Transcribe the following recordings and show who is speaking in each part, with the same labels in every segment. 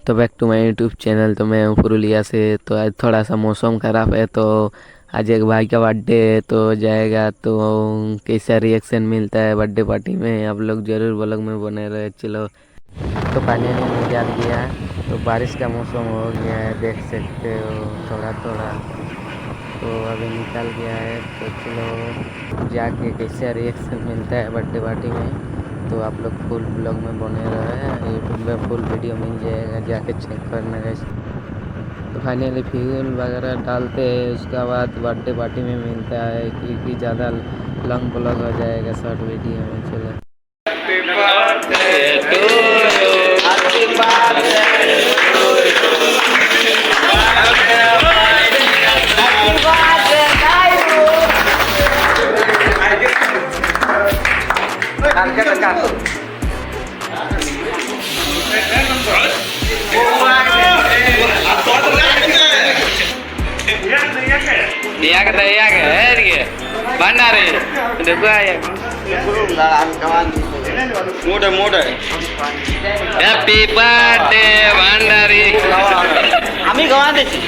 Speaker 1: तो back to my YouTube channel. तो मैं हूँ पुरुलिया से। तो आज थोड़ा सा मौसम ख़राब है, तो आज एक भाई का बर्थडे है तो जाएगा, तो कैसा रिएक्शन मिलता है बर्थडे पार्टी में आप लोग ज़रूर ब्लॉग में बने रहे। चलो, तो फाइनली निकल गया। तो बारिश का मौसम हो गया है, देख सकते हो थोड़ा थोड़ा। तो अभी निकल गया है, तो चलो जाके कैसा रिएक्शन मिलता है बर्थडे पार्टी में तो आप लोग फुल ब्लॉग में बने रहे। यूट्यूब में फुल वीडियो मिल जाएगा, जाके चेक करना गाइस। तो फाइनली फ्यूल वगैरह डालते हैं, उसका बाद बर्थडे पार्टी में मिलता है क्योंकि ज़्यादा लॉन्ग ब्लॉग हो जाएगा शॉर्ट वीडियो में। चलो,
Speaker 2: भंडारे मोठे मोठे हॅपी बर्थडे भंडारी आम्ही गवा देते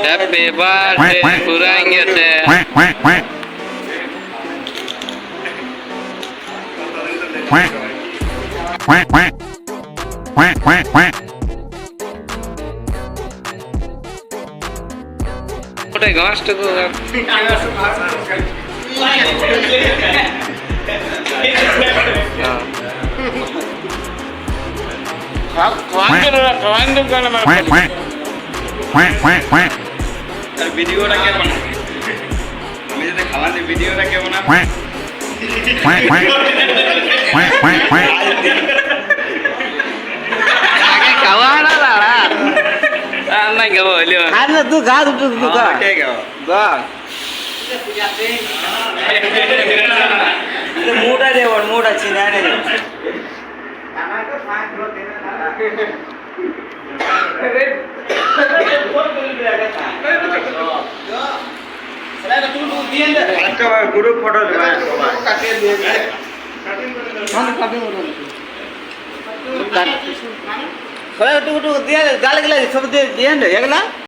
Speaker 2: हॅपी बर्थडे पुराएंगे से मोठे गोष्ट ভিডিওটা কে বানাবে? আমি যদি খাওয়াতে ভিডিওটা কে বানাবে? আগে খাওয়া না লাড়া নাই খাবো হইলো আর না তুই গা দুটো তুই গা কে গাও গা মোটা দে ওর মোটা চিনা নে আমার তো ফাইন হলো দেনা ग्रुप फोटो गाल सब दिए